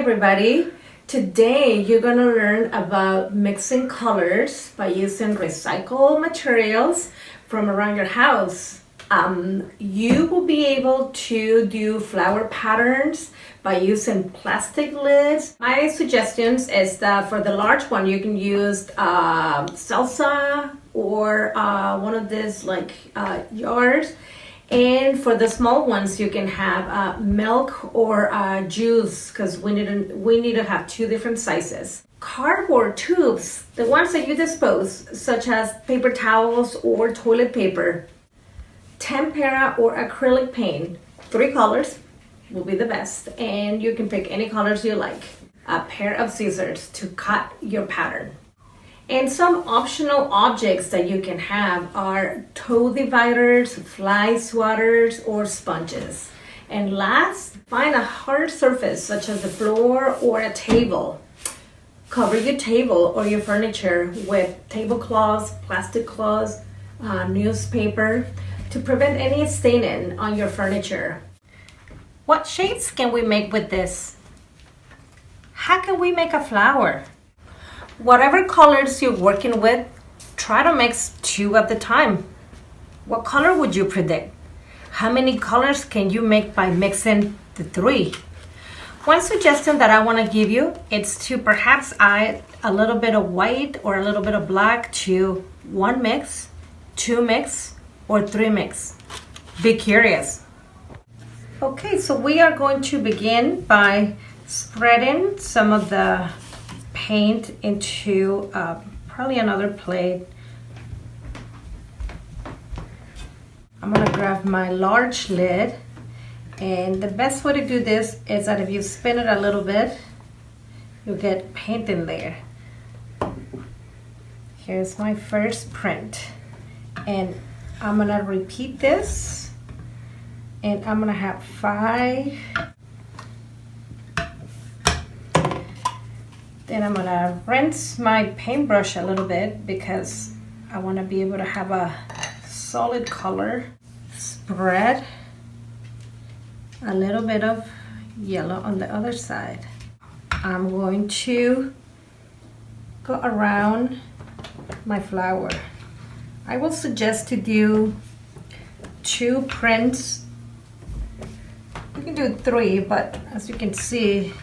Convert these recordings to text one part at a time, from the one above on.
everybody. Today you're going to learn about mixing colors by using recycled materials from around your house. You will be able to do flower patterns by using plastic lids. My suggestions is that for the large one you can use salsa or one of these like jars. And for the small ones, you can have milk or juice, because we need to have two different sizes. Cardboard tubes, the ones that you dispose, such as paper towels or toilet paper. Tempera or acrylic paint, 3 colors will be the best, and you can pick any colors you like. A pair of scissors to cut your pattern. And some optional objects that you can have are toe dividers, fly swatters, or sponges. And last, find a hard surface such as the floor or a table. Cover your table or your furniture with tablecloths, plastic cloths, newspaper to prevent any staining on your furniture. What shades can we make with this? How can we make a flower? Whatever colors you're working with, try to mix 2 at a time. What color would you predict? How many colors can you make by mixing the 3? One suggestion that I want to give you is to perhaps add a little bit of white or a little bit of black to 1 mix, 2 mix, or 3 mix. Be curious. Okay, so we are going to begin by spreading some of the paint into probably another plate. I'm gonna grab my large lid, and the best way to do this is that if you spin it a little bit, you'll get paint in there. Here's my first print, and I'm gonna repeat this, and I'm gonna have 5. Then I'm gonna rinse my paintbrush a little bit because I wanna be able to have a solid color. Spread a little bit of yellow on the other side. I'm going to go around my flower. I will suggest to do 2 prints. You can do 3, but as you can see,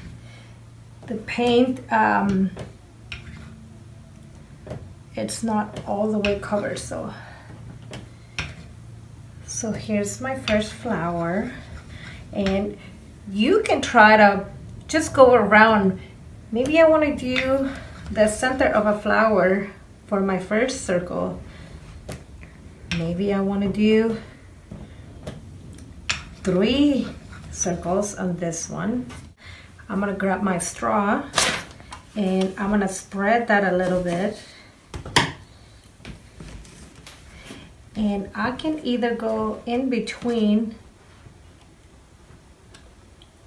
the paint, it's not all the way covered, so here's my first flower, and you can try to just go around. Maybe I want to do the center of a flower for my first circle. Maybe I want to do 3 circles on this one. I'm gonna grab my straw and I'm gonna spread that a little bit. And I can either go in between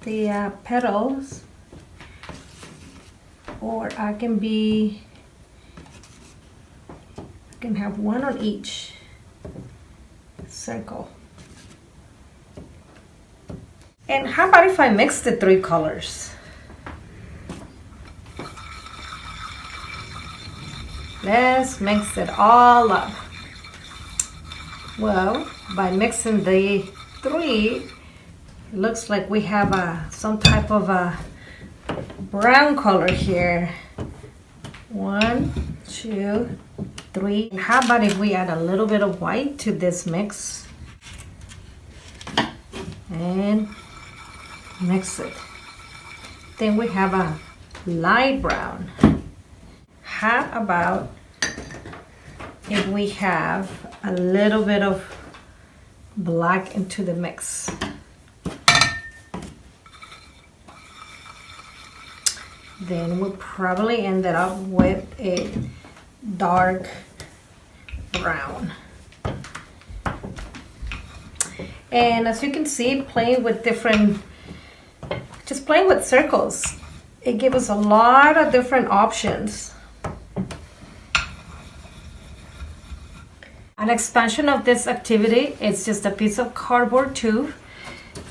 the petals, or I can have 1 on each circle. And how about if I mix the 3 colors? Let's mix it all up. Well, by mixing the 3, it looks like we have some type of a brown color here. 1, 2, 3. And how about if we add a little bit of white to this mix? And mix it. Then we have a light brown. How about if we have a little bit of black into the mix? Then we'll probably end up with a dark brown. And as you can see, playing with circles, it gives us a lot of different options. An expansion of this activity is just a piece of cardboard tube.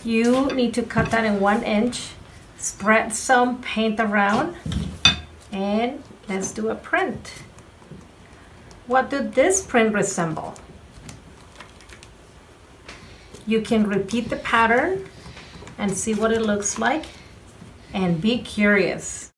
You need to cut that in 1 inch. Spread some paint around and let's do a print. What did this print resemble? You can repeat the pattern and see what it looks like and be curious.